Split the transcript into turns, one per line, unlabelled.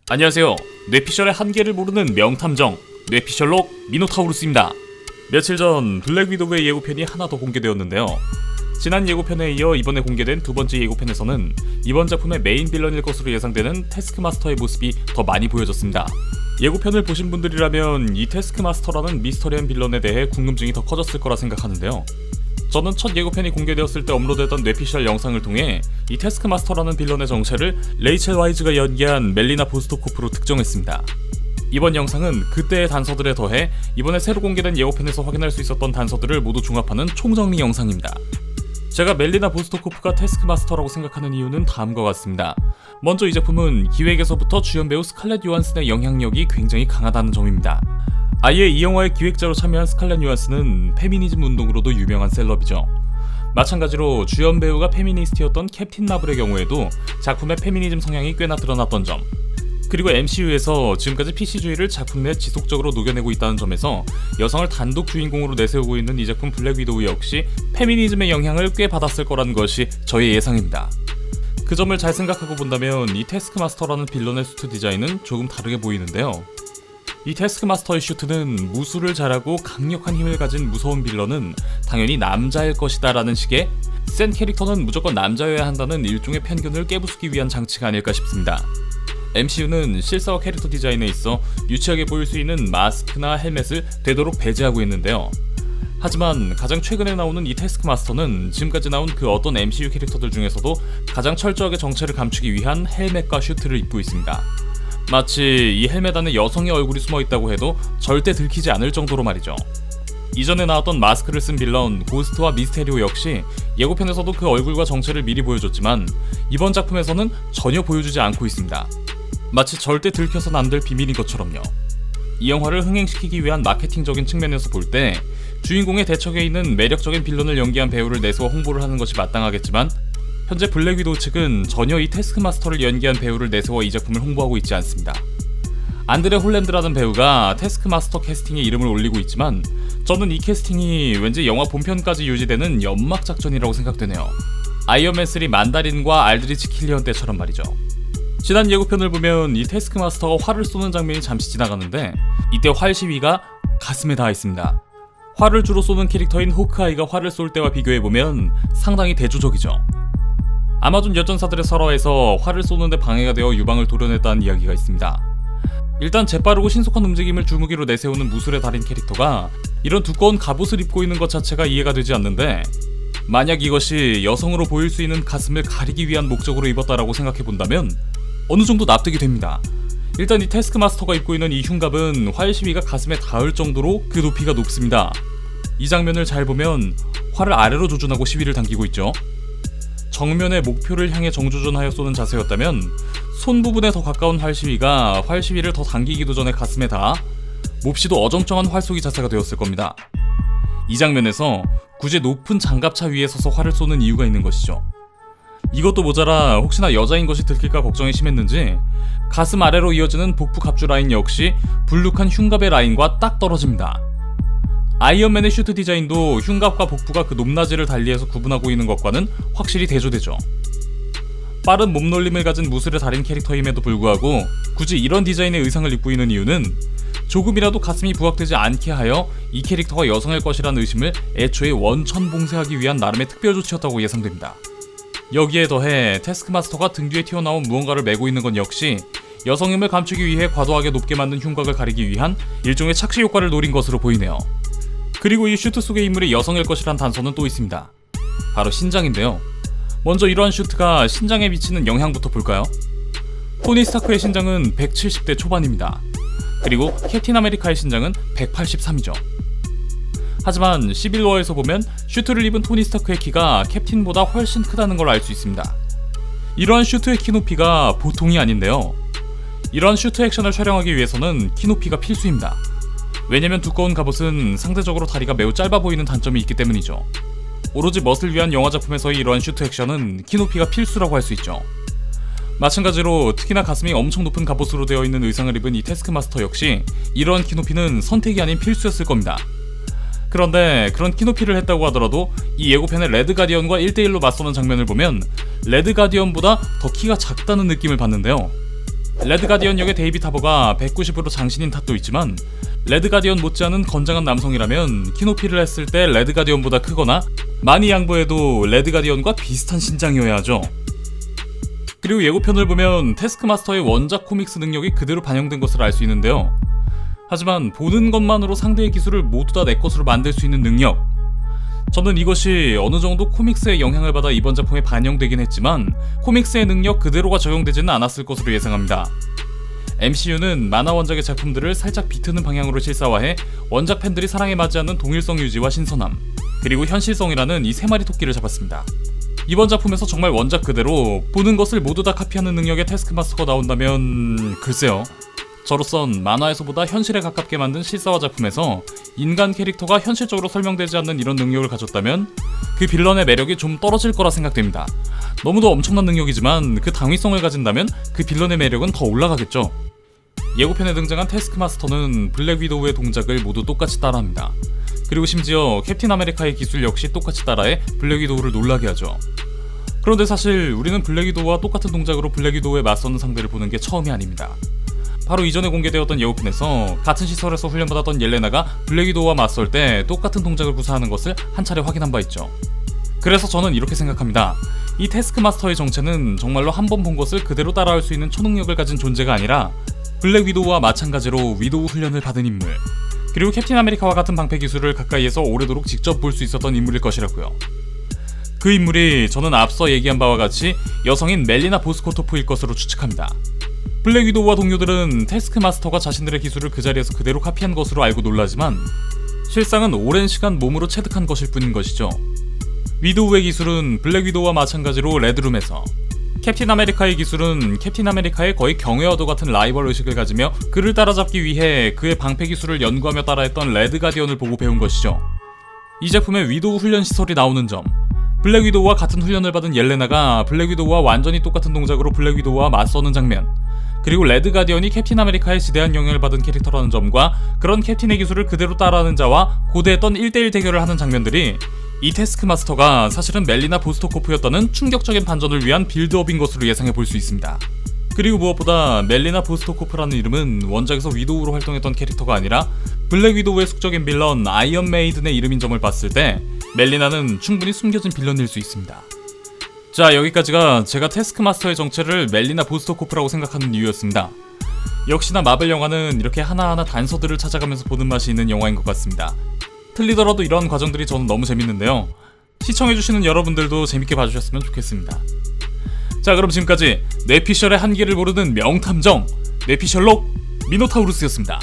안녕하세요. 뇌피셜의 한계를 모르는 명탐정 뇌피셜록 미노타우루스입니다. 며칠 전 블랙 위도우의 예고편이 하나 더 공개되었는데요. 지난 예고편에 이어 이번에 공개된 두 번째 예고편에서는 이번 작품의 메인 빌런일 것으로 예상되는 태스크마스터의 모습이 더 많이 보여졌습니다. 예고편을 보신 분들이라면 이 태스크마스터라는 미스터리한 빌런에 대해 궁금증이 더 커졌을 거라 생각하는데요. 저는 첫 예고편이 공개되었을 때 업로드했던 뇌피셜 영상을 통해 이 태스크마스터라는 빌런의 정체를 레이첼 와이즈가 연기한 멜리나 보스토코프로 특정했습니다. 이번 영상은 그때의 단서들에 더해 이번에 새로 공개된 예고편에서 확인할 수 있었던 단서들을 모두 종합하는 총정리 영상입니다. 제가 멜리나 보스토코프가 태스크마스터라고 생각하는 이유는 다음과 같습니다. 먼저 이 작품은 기획에서부터 주연 배우 스칼렛 요한슨의 영향력이 굉장히 강하다는 점입니다. 아예 이 영화의 기획자로 참여한 스칼렛 요한슨은 페미니즘 운동으로도 유명한 셀럽이죠. 마찬가지로 주연 배우가 페미니스트였던 캡틴 마블의 경우에도 작품의 페미니즘 성향이 꽤나 드러났던 점, 그리고 MCU에서 지금까지 PC주의를 작품 내 지속적으로 녹여내고 있다는 점에서 여성을 단독 주인공으로 내세우고 있는 이 작품 블랙 위도우 역시 페미니즘의 영향을 꽤 받았을 거라는 것이 저의 예상입니다. 그 점을 잘 생각하고 본다면 이 태스크마스터라는 빌런의 수트 디자인은 조금 다르게 보이는데요. 이 태스크마스터의 슈트는 무술을 잘하고 강력한 힘을 가진 무서운 빌런은 당연히 남자일 것이다 라는 식의 센 캐릭터는 무조건 남자여야 한다는 일종의 편견을 깨부수기 위한 장치가 아닐까 싶습니다. MCU는 실사와 캐릭터 디자인에 있어 유치하게 보일 수 있는 마스크나 헬멧을 되도록 배제하고 있는데요. 하지만 가장 최근에 나오는 이 태스크마스터는 지금까지 나온 그 어떤 MCU 캐릭터들 중에서도 가장 철저하게 정체를 감추기 위한 헬멧과 슈트를 입고 있습니다. 마치 이 헬멧 안에 여성의 얼굴이 숨어있다고 해도 절대 들키지 않을 정도로 말이죠. 이전에 나왔던 마스크를 쓴 빌런 고스트와 미스테리오 역시 예고편에서도 그 얼굴과 정체를 미리 보여줬지만 이번 작품에서는 전혀 보여주지 않고 있습니다. 마치 절대 들켜선 안 될 비밀인 것처럼요. 이 영화를 흥행시키기 위한 마케팅적인 측면에서 볼 때 주인공의 대척에 있는 매력적인 빌런을 연기한 배우를 내세워 홍보를 하는 것이 마땅하겠지만 현재 블랙 위도우 측은 전혀 이 태스크마스터를 연기한 배우를 내세워 이 작품을 홍보하고 있지 않습니다. 안드레 홀랜드라는 배우가 태스크마스터 캐스팅에 이름을 올리고 있지만 저는 이 캐스팅이 왠지 영화 본편까지 유지되는 연막 작전이라고 생각되네요. 아이언맨 3 만다린과 알드리치 킬리언 때처럼 말이죠. 지난 예고편을 보면 이 태스크마스터가 활을 쏘는 장면이 잠시 지나가는데 이때 활 시위가 가슴에 닿아 있습니다. 활을 주로 쏘는 캐릭터인 호크아이가 활을 쏠 때와 비교해보면 상당히 대조적이죠. 아마존 여전사들의 설화에서 활을 쏘는데 방해가 되어 유방을 도려냈다는 이야기가 있습니다. 일단 재빠르고 신속한 움직임을 주무기로 내세우는 무술의 달인 캐릭터가 이런 두꺼운 갑옷을 입고 있는 것 자체가 이해가 되지 않는데 만약 이것이 여성으로 보일 수 있는 가슴을 가리기 위한 목적으로 입었다라고 생각해본다면 어느 정도 납득이 됩니다. 일단 이 태스크마스터가 입고 있는 이 흉갑은 활 시위가 가슴에 닿을 정도로 그 높이가 높습니다. 이 장면을 잘 보면 활을 아래로 조준하고 시위를 당기고 있죠. 정면의 목표를 향해 정조준하여 쏘는 자세였다면 손 부분에 더 가까운 활 시위가 활 시위를 더 당기기도 전에 가슴에 닿아 몹시도 어정쩡한 활 쏘기 자세가 되었을 겁니다. 이 장면에서 굳이 높은 장갑차 위에 서서 활을 쏘는 이유가 있는 것이죠. 이것도 모자라 혹시나 여자인 것이 들킬까 걱정이 심했는지 가슴 아래로 이어지는 복부 갑주 라인 역시 불룩한 흉갑의 라인과 딱 떨어집니다. 아이언맨의 슈트 디자인도 흉갑과 복부가 그 높낮이를 달리해서 구분하고 있는 것과는 확실히 대조되죠. 빠른 몸놀림을 가진 무술의 달인 캐릭터임에도 불구하고 굳이 이런 디자인의 의상을 입고 있는 이유는 조금이라도 가슴이 부각되지 않게 하여 이 캐릭터가 여성일 것이라는 의심을 애초에 원천봉쇄하기 위한 나름의 특별 조치였다고 예상됩니다. 여기에 더해 태스크마스터가 등 뒤에 튀어나온 무언가를 메고 있는 건 역시 여성임을 감추기 위해 과도하게 높게 만든 흉곽을 가리기 위한 일종의 착시 효과를 노린 것으로 보이네요. 그리고 이 슈트 속의 인물이 여성일 것이란 단서는 또 있습니다. 바로 신장인데요. 먼저 이러한 슈트가 신장에 미치는 영향부터 볼까요? 토니 스타크의 신장은 170대 초반입니다. 그리고 캡틴 아메리카의 신장은 183이죠. 하지만 시빌워에서 보면 슈트를 입은 토니 스타크의 키가 캡틴보다 훨씬 크다는 걸 알 수 있습니다. 이러한 슈트의 키 높이가 보통이 아닌데요. 이러한 슈트 액션을 촬영하기 위해서는 키 높이가 필수입니다. 왜냐면 두꺼운 갑옷은 상대적으로 다리가 매우 짧아 보이는 단점이 있기 때문이죠. 오로지 멋을 위한 영화 작품에서의 이러한 슈트 액션은 키 높이가 필수라고 할 수 있죠. 마찬가지로 특히나 가슴이 엄청 높은 갑옷으로 되어 있는 의상을 입은 이 태스크마스터 역시 이러한 키 높이는 선택이 아닌 필수였을 겁니다. 그런데 그런 키 높이를 했다고 하더라도 이 예고편의 레드 가디언과 1대1로 맞서는 장면을 보면 레드 가디언보다 더 키가 작다는 느낌을 받는데요. 레드 가디언 역의 데이빗 하버가 190으로 장신인 탓도 있지만 레드 가디언 못지않은 건장한 남성이라면 키노피를 했을 때 레드 가디언보다 크거나 많이 양보해도 레드 가디언과 비슷한 신장이어야 하죠. 그리고 예고편을 보면 태스크마스터의 원작 코믹스 능력이 그대로 반영된 것을 알 수 있는데요. 하지만 보는 것만으로 상대의 기술을 모두 다 내 것으로 만들 수 있는 능력, 저는 이것이 어느 정도 코믹스의 영향을 받아 이번 작품에 반영되긴 했지만 코믹스의 능력 그대로가 적용되지는 않았을 것으로 예상합니다. MCU는 만화 원작의 작품들을 살짝 비트는 방향으로 실사화해 원작 팬들이 사랑에 맞지 않는 동일성 유지와 신선함, 그리고 현실성이라는 이 세 마리 토끼를 잡았습니다. 이번 작품에서 정말 원작 그대로 보는 것을 모두 다 카피하는 능력의 태스크마스터가 나온다면 글쎄요. 저로선 만화에서보다 현실에 가깝게 만든 실사화 작품에서 인간 캐릭터가 현실적으로 설명되지 않는 이런 능력을 가졌다면 그 빌런의 매력이 좀 떨어질 거라 생각됩니다. 너무도 엄청난 능력이지만 그 당위성을 가진다면 그 빌런의 매력은 더 올라가겠죠. 예고편에 등장한 태스크마스터는 블랙 위도우의 동작을 모두 똑같이 따라합니다. 그리고 심지어 캡틴 아메리카의 기술 역시 똑같이 따라해 블랙 위도우를 놀라게 하죠. 그런데 사실 우리는 블랙 위도우와 똑같은 동작으로 블랙 위도우에 맞서는 상대를 보는 게 처음이 아닙니다. 바로 이전에 공개되었던 예고편에서 같은 시설에서 훈련받았던 옐레나가 블랙 위도우와 맞설 때 똑같은 동작을 구사하는 것을 한 차례 확인한 바 있죠. 그래서 저는 이렇게 생각합니다. 이 태스크마스터의 정체는 정말로 한 번 본 것을 그대로 따라할 수 있는 초능력을 가진 존재가 아니라 블랙 위도우와 마찬가지로 위도우 훈련을 받은 인물, 그리고 캡틴 아메리카와 같은 방패 기술을 가까이에서 오래도록 직접 볼 수 있었던 인물일 것이라고요. 그 인물이 저는 앞서 얘기한 바와 같이 여성인 멜리나 보스코토프일 것으로 추측합니다. 블랙 위도우와 동료들은 태스크마스터가 자신들의 기술을 그 자리에서 그대로 카피한 것으로 알고 놀라지만 실상은 오랜 시간 몸으로 체득한 것일 뿐인 것이죠. 위도우의 기술은 블랙 위도우와 마찬가지로 레드룸에서, 캡틴 아메리카의 기술은 캡틴 아메리카의 거의 경외와도 같은 라이벌 의식을 가지며 그를 따라잡기 위해 그의 방패 기술을 연구하며 따라했던 레드 가디언을 보고 배운 것이죠. 이 작품에 위도우 훈련 시설이 나오는 점, 블랙 위도우와 같은 훈련을 받은 옐레나가 블랙 위도우와 완전히 똑같은 동작으로 블랙 위도우와 맞서는 장면, 그리고 레드 가디언이 캡틴 아메리카의 지대한 영향을 받은 캐릭터라는 점과 그런 캡틴의 기술을 그대로 따라하는 자와 고대했던 1대1 대결을 하는 장면들이 이 태스크마스터가 사실은 멜리나 보스토코프였다는 충격적인 반전을 위한 빌드업인 것으로 예상해 볼 수 있습니다. 그리고 무엇보다 멜리나 보스토코프라는 이름은 원작에서 위도우로 활동했던 캐릭터가 아니라 블랙 위도우의 숙적인 빌런 아이언 메이든의 이름인 점을 봤을 때 멜리나는 충분히 숨겨진 빌런일 수 있습니다. 자, 여기까지가 제가 태스크마스터의 정체를 멜리나 보스토코프라고 생각하는 이유였습니다. 역시나 마블 영화는 이렇게 하나하나 단서들을 찾아가면서 보는 맛이 있는 영화인 것 같습니다. 틀리더라도 이런 과정들이 저는 너무 재밌는데요. 시청해주시는 여러분들도 재밌게 봐주셨으면 좋겠습니다. 자, 그럼 지금까지 뇌피셜의 한계를 모르는 명탐정 뇌피셜록 미노타우루스였습니다.